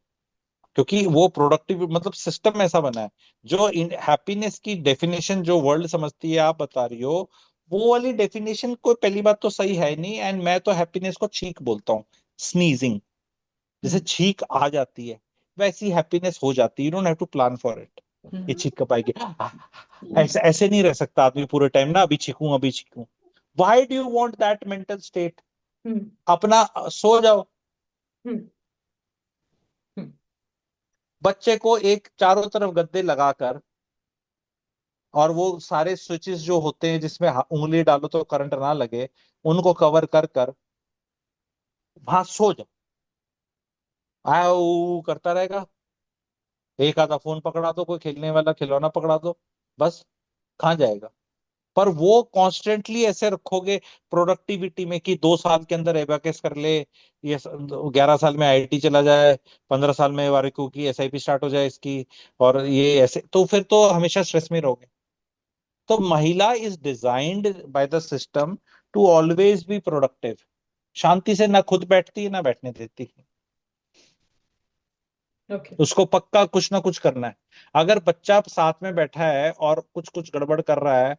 C: क्योंकि वो प्रोडक्टिव मतलब सिस्टम ऐसा बना है। जो हैप्पीनेस की डेफिनेशन जो वर्ल्ड समझती है आप बता रही हो, वो वाली डेफिनेशन कोई पहली बात तो सही है नहीं। एंड मैं तो हैप्पीनेस को छींक बोलता हूँ, स्नीजिंग, जैसे
B: हम्म।
C: छींक आ जाती है वैसी हैप्पीनेस हो जाती है, you don't have to plan for it. ये
B: हम्म।
C: छींक कब आएगी, ऐसे ऐसे नहीं रह सकता आदमी पूरे टाइम ना, अभी छींकूं अभी छींकूं। Why do you want that mental state?
B: Hmm.
C: अपना सो जाओ।
B: हम्म। हम्म।
C: बच्चे को एक चारों तरफ गद्दे लगाकर, और वो सारे स्विचेस जो होते हैं जिसमें उंगली डालो तो करंट ना लगे, उनको कवर कर कर वहां सो जाओ, आओ करता रहेगा। एक आधा फोन पकड़ा दो, कोई खेलने वाला खिलौना पकड़ा दो, बस कहाँ जाएगा? पर वो कॉन्स्टेंटली ऐसे रखोगे प्रोडक्टिविटी में कि 2 साल के अंदर एबैकस कर ले, ये 11 साल में आईआईटी चला जाए, 15 साल में वारिको की एसआईपी स्टार्ट हो जाए इसकी, और ये ऐसे, तो फिर तो हमेशा स्ट्रेस में रहोगे। तो महिला is designed by the system to always be productive. शांति से ना खुद बैठती है ना बैठने देती,
B: ओके।
C: उसको पक्का कुछ ना कुछ करना है। अगर बच्चा साथ में बैठा है और कुछ कुछ गड़बड़ कर रहा है,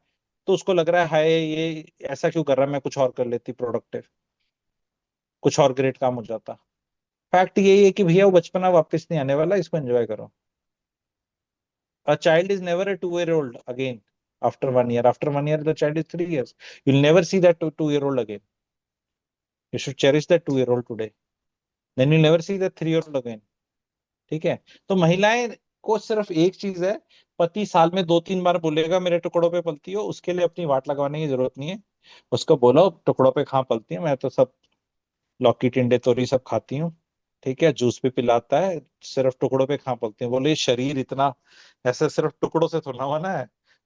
C: तो उसको लग रहा है हाय ये ऐसा क्यों कर रहा है, मैं कुछ और कर लेती प्रोडक्टिव, कुछ और ग्रेट काम हो जाता। फैक्ट यही है कि भैया वो बचपना वापस नहीं आने वाला, इसको एंजॉय करो। A child is never a 2 year old again after 1 year. After 1 year, the child is 3 years. You'll never see that 2 year old again. You should cherish that 2 year old today. Then you'll never see that 3 year old again. ठीक है? तो महिलाएं को सिर्फ एक चीज है, पति साल में 2-3 बार बोलेगा मेरे टुकड़ों पे पलती हो, उसके लिए अपनी वाट लगवाने की जरूरत नहीं है। उसको बोलो टुकड़ों पे कहाँ पलती है, मैं तो सब लौकी टिंडे तोरी सब खाती हूँ, ठीक है, जूस भी पिलाता है, सिर्फ टुकड़ों पे कहाँ पलती है? बोले ये शरीर इतना ऐसे सिर्फ टुकड़ों से थोड़ा बना है।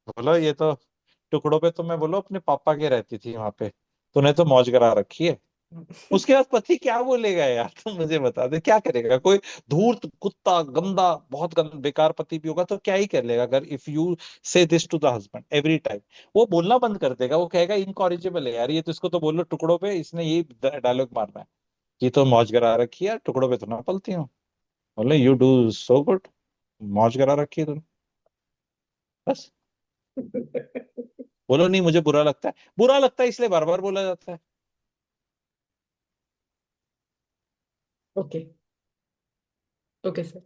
C: बोलो ये तो टुकड़ों पे तो मैं बोलो अपने पापा के रहती थी वहां पे, तूने तो मौज करा रखी है। उसके बाद पति क्या बोलेगा यार, तुम मुझे बता दे क्या करेगा? कोई धूर्त कुत्ता गंदा बहुत गंदा बेकार पति भी होगा तो क्या ही कर लेगा? अगर if you say this to the husband every time, वो बोलना बंद कर देगा, वो कहेगा इनकॉरिजिबल है यार ये, तो इसको तो बोलो टुकड़ों पे, इसने ये डायलॉग मारना है, ये तो मौज करा रखी है यार, टुकड़ों पे तो ना पलती हूँ। बोले यू डू सो गुड, मौज करा रखी है तुमने, बस। बोलो नहीं मुझे बुरा लगता है, बुरा लगता है इसलिए बार बार बोला जाता है।
B: ओके। Okay sir.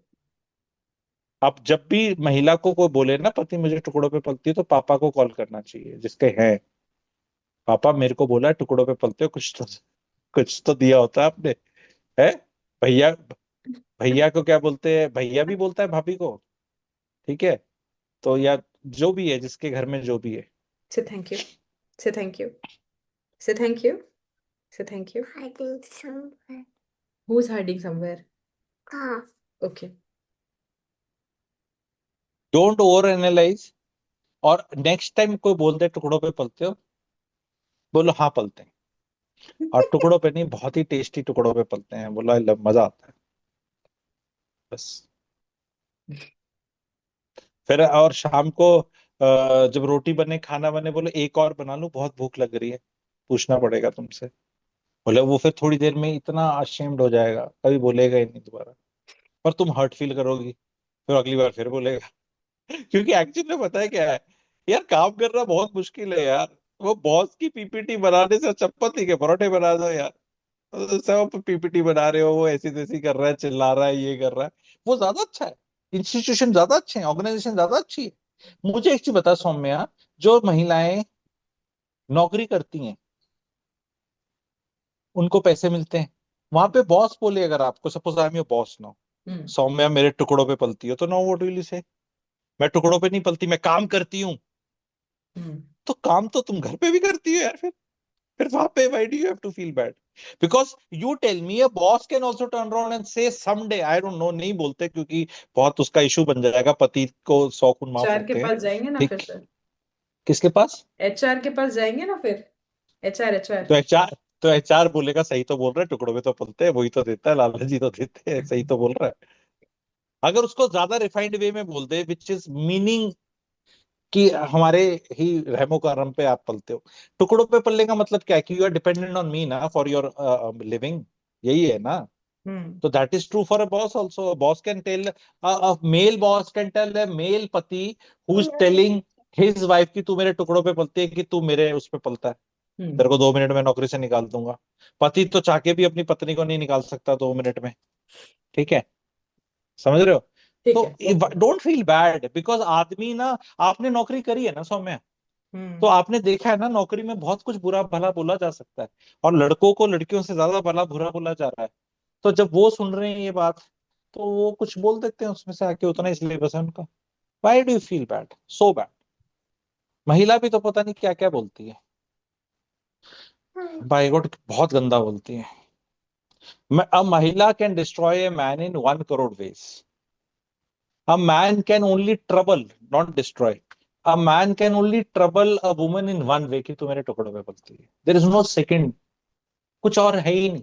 C: अब जब भी महिला को कोई बोले ना पति मुझे टुकड़ों पे पलती है, तो पापा को कॉल करना चाहिए जिसके हैं, पापा मेरे को बोला है टुकड़ों पे पलते हो, कुछ तो दिया होता है आपने, है? भैया, भैया को क्या बोलते हैं, भैया भी बोलता है भाभी को, ठीक है? तो या जो भी है जिसके घर में जो भी है।
B: से thank you. Say thank you. Say thank you. Say thank you.
D: Hiding somewhere.
B: Who is hiding somewhere?
D: Ah,
B: okay.
C: Don't over analyse. और नेक्स्ट टाइम कोई बोल दे टुकड़ों पे पलते हो, बोलो हाँ पलते हैं, और टुकड़ों पे नहीं बहुत ही टेस्टी टुकड़ों पे पलते हैं, बोलो आई लव, मजा आता है, बस। फिर और शाम को जब रोटी बने खाना बने बोले एक और बना लूं बहुत भूख लग रही है, पूछना पड़ेगा तुमसे। बोले वो फिर थोड़ी देर में इतना अशेम्ड हो जाएगा, कभी बोलेगा ही नहीं दोबारा। पर तुम हर्ट फील करोगी, फिर अगली बार फिर बोलेगा। क्योंकि एक्चुअली में पता है क्या है, यार काम करना बहुत मुश्किल है यार। वो बॉस की पीपीटी बनाने से चप्पल के परोठे बना दो यार। तो सब पीपीटी बना रहे हो, वो ऐसी तैसी कर रहा है, चिल्ला रहा है, ये कर रहा है, वो ज्यादा अच्छा है। इंस्टीट्यूशन ज्यादा अच्छे हैं, ऑर्गेनाइजेशन ज्यादा अच्छी है। मुझे एक चीज बता सौम्या, जो महिलाएं नौकरी करती हैं उनको पैसे मिलते हैं, वहां पे बॉस बोले अगर आपको, suppose I am your boss now,
B: hmm
C: Saumya मेरे टुकड़ों पे पलती हो, तो नो व्हाट विल यू से? मैं टुकड़ों पे नहीं पलती, मैं काम करती हूँ।
B: हम्म
C: तो काम तो तुम घर पे भी करती हो यार, फिर वहां पे why do you have to feel bad? Because you tell me a boss can also turn around and say someday, I don't know, नहीं बोलते क्योंकि बहुत उसका इशू बन जाएगा, पति को 100 खून माफ
B: एचआर के
C: होते हैं।
B: पास जाएंगे ना फिर
C: ठीक,
B: सर।
C: किसके पास?
B: एचआर के पास जाएंगे ना फिर। HR HR.
C: तो एचआर, तो एचआर बोलेगा सही तो बोल रहा है, टुकड़ों में तो पलते हैं, वही तो देता है, लाला जी तो देते हैं, सही तो बोल रहा है। अगर उसको ज्यादा रिफाइंड वे में बोल दे विच इज मीनिंग कि हमारे ही रहमो करम पे आप पलते हो, टुकड़ों पे पलने का मतलब क्या है कि you are dependent on me ना फॉर योर लिविंग, यही है ना।
B: हम्म
C: So that is true for a boss also. A boss can tell, a male boss can tell a male pati who's telling his wife कि तू मेरे टुकड़ों पे पलती है, कि तू मेरे उस पे पलता है, तेरे
B: हम्म
C: को 2 मिनट में नौकरी से निकाल दूंगा। पति तो चाह के भी अपनी पत्नी को नहीं निकाल सकता 2 मिनट में। ठीक है, समझ रहे हो?
B: ठीक है,
C: तो
B: okay.
C: Don't feel bad, because आदमी ना, आपने नौकरी करी है ना सौम्या, तो
B: हम्म
C: आपने देखा है ना नौकरी में बहुत कुछ बुरा भला बोला जा सकता है, और लड़कों को लड़कियों से ज्यादा भला बुरा बोला जा रहा है। तो जब वो सुन रहे हैं ये बात, तो वो कुछ बोल देते हैं उसमें से आके, उतना ही सिलेबस है उनका। Why do you feel bad, so bad? महिला भी तो पता नहीं क्या क्या बोलती है, बाय गॉड बहुत गंदा बोलती है। अ महिला can destroy a man in 1 crore ways. A man can only trouble, not destroy. A man can only trouble a woman in 1 way, कि तू मेरे टुकड़ों में बोलती है, देर इज नो सेकंड, कुछ और है ही नहीं।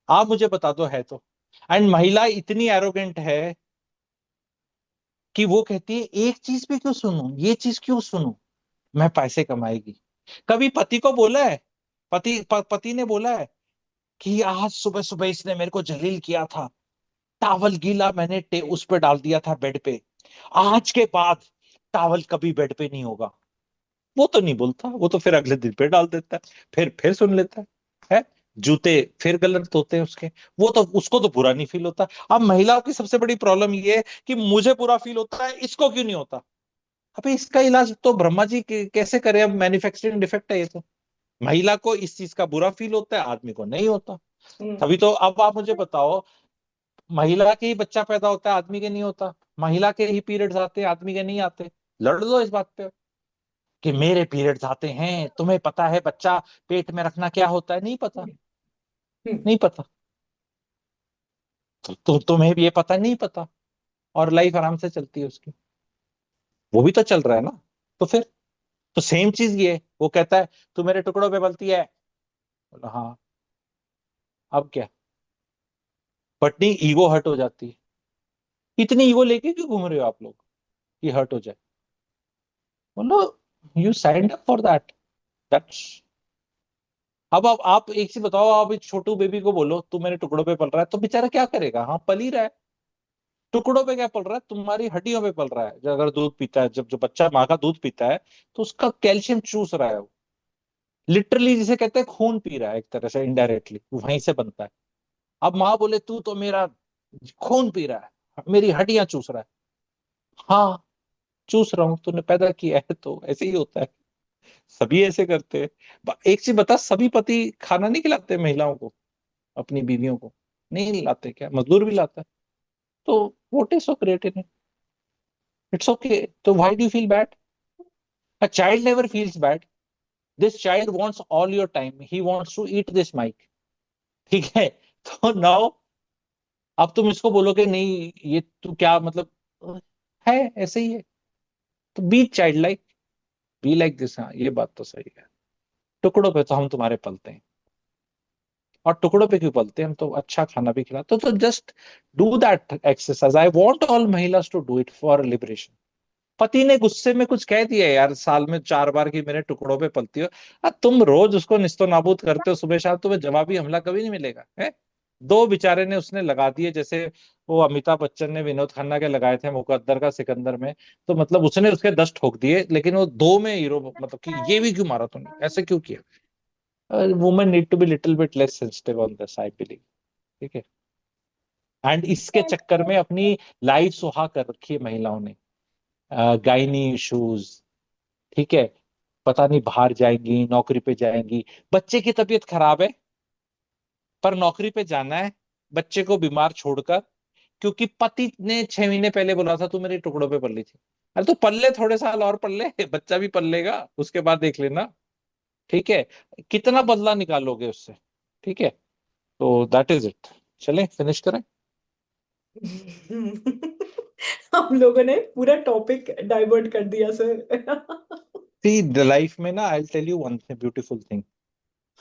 C: आप मुझे बता दो है तो। एंड महिला इतनी एरोगेंट है कि वो कहती है एक चीज पे क्यों सुनूं, ये चीज क्यों सुनूं, मैं पैसे कमाएगी। कभी पति को बोला है, पति ने बोला है कि आज सुबह सुबह इसने मेरे को जलील किया था, टावल गीला मैंने उस पे डाल दिया था बेड पे, आज के बाद टावल कभी बेड पे नहीं होगा? वो तो नहीं बोलता, वो तो फिर अगले दिन पे डाल देता है, फिर सुन लेता है। जूते फिर गलत होते हैं उसके, वो तो उसको तो बुरा नहीं फील होता। अब महिलाओं की सबसे बड़ी प्रॉब्लम ये है कि मुझे बुरा फील होता है, इसको क्यों नहीं होता? अबे इसका इलाज तो ब्रह्मा जी कैसे करे, अब मैन्युफैक्चरिंग डिफेक्ट है ये तो। महिला को इस चीज का बुरा फील होता है, आदमी को नहीं होता।
B: हम्म
C: तभी तो अब आप मुझे बताओ, महिला के ही बच्चा पैदा होता है, आदमी के नहीं होता? महिला के ही पीरियड्स आते हैं, आदमी के नहीं आते? लड़ लो इस बात पे कि मेरे पीरियड्स आते हैं, तुम्हें पता है बच्चा पेट में रखना क्या होता है? नहीं पता,
B: हम्म
C: नहीं पता। तो तुम्हें भी ये पता नहीं पता, और लाइफ आराम से चलती है उसकी, वो भी तो चल रहा है ना। तो फिर तो सेम चीज ये है। वो कहता है तू मेरे टुकड़ों पे पलती है, बोला हाँ, अब क्या? बट नहीं, ईगो हर्ट हो जाती है। इतनी ईगो लेके क्यों घूम रहे हो आप लोग कि हर्ट हो जाए? बोलो you signed up for that, that's. अब आप एक चीज बताओ, आप एक छोटू बेबी को बोलो तू मेरे टुकड़ों पे पल रहा है, तो बेचारा क्या करेगा? हाँ पल ही रहा है, टुकड़ों पे क्या पल रहा है, तुम्हारी हड्डियों पे पल रहा है। जो अगर दूध पीता है, जब जो बच्चा माँ का दूध पीता है, तो उसका कैल्शियम चूस रहा है वो, लिटरली जिसे कहते हैं खून पी रहा है, एक तरह से इनडायरेक्टली वहीं से बनता है। अब माँ बोले तू तो मेरा खून पी रहा है, मेरी हड्डियां चूस रहा है। हाँ, चूस रहा हूँ, तूने पैदा किया है तो ऐसे ही होता है, सभी ऐसे करते हैं। एक चीज बता, सभी पति खाना नहीं खिलाते महिलाओं को, अपनी बीवियों को? नहीं लाते क्या? मजदूर भी लाता है। तो what is so great in it? It's okay, तो why do you feel bad? A child never feels bad, this child wants all your time, he wants to eat this mic. ठीक है, तो नाउ अब तुम इसको बोलोगे नहीं, ये तू क्या मतलब है, ऐसे ही है। तो B child like, be like this. हाँ ये बात तो सही है, टुकड़ों पे तो हम तुम्हारे पलते हैं, और टुकड़ों पे क्यों पलते हैं? हम तो अच्छा खाना भी खिलाते, तो just do that exercise. I want all महिलास to do it for liberation. पति ने गुस्से में कुछ कह दिया यार, साल में 4 बार की मेरे टुकड़ों पे पलती हो, तुम रोज उसको निस्तो नाबूद करते हो सुबह शाम, तुम्हें जवाबी हमला कभी नहीं मिलेगा है? दो बेचारे ने उसने लगा दिए, जैसे वो अमिताभ बच्चन ने विनोद खन्ना के लगाए थे मुकद्दर का सिकंदर में। तो मतलब उसने उसके 10 ठोक दिए, लेकिन वो दो में हीरो, मतलब कि ये भी क्यों मारा तूने, ऐसे क्यों किया? Women need to be little bit less sensitive on this, I believe. ठीक है। एंड इसके चक्कर में अपनी लाइफ सुहा कर रखी है महिलाओं ने। गायनी इश्यूज, ठीक है, पता नहीं बाहर जाएंगी, नौकरी पे जाएंगी, बच्चे की तबीयत खराब है पर नौकरी पे जाना है बच्चे को बीमार छोड़कर, क्योंकि पति ने 6 महीने पहले बोला था तू मेरे टुकड़ों पे पल ली थी। अरे तो पल ले, थोड़े साल और पल ले, बच्चा भी पल लेगा, उसके बाद देख लेना। ठीक है। कितना बदला निकालोगे उससे? ठीक है। तो दैट इज इट। चलें फिनिश करें।
B: हम लोगों ने पूरा टॉपिक डाइवर्ट कर दिया सर।
C: सी लाइफ में ना, I tell you one beautiful thing.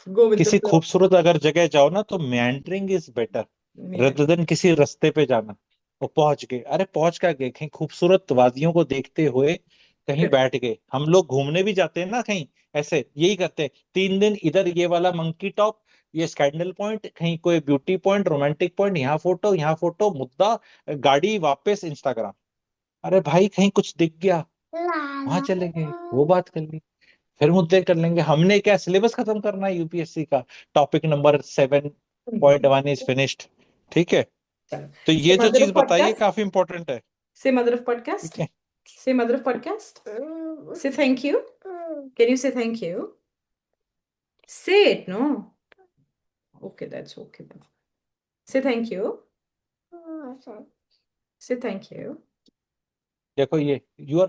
B: Go with the
C: किसी
B: फ्लो।
C: खूबसूरत अगर जगह जाओ ना, तो meandering is better rather than किसी रास्ते पे जाना। वो पहुंच गए, अरे पहुंच क्या गए, कहीं खूबसूरत वादियों को देखते हुए कहीं बैठ गए। हम लोग घूमने भी जाते हैं ना कहीं, ऐसे यही करते हैं, 3 दिन इधर ये वाला मंकी टॉप, ये स्कैंडल पॉइंट, कहीं कोई ब्यूटी पॉइंट, रोमांटिक पॉइंट, यहाँ फोटो मुद्दा, गाड़ी वापस इंस्टाग्राम। अरे भाई कहीं कुछ दिख गया, वहां चले गए, वो बात कर ली, फिर मुद्दे कर लेंगे। हमने क्या सिलेबस खत्म करना है यूपीएससी का? Topic number 7.1 is finished. ठीक है। तो
B: से
C: ये जो
B: मदर
C: चीज
B: ऑफ
C: बताइए
B: पॉडकास्ट,
C: काफी इंपॉर्टेंट है।
B: से मदर ऑफ पॉडकास्ट,
C: ठीक है।
B: Say mother of podcast, say thank you, can you say thank you, say it, no, okay that's okay, say thank you, say thank you.
C: देखो ये, यू आर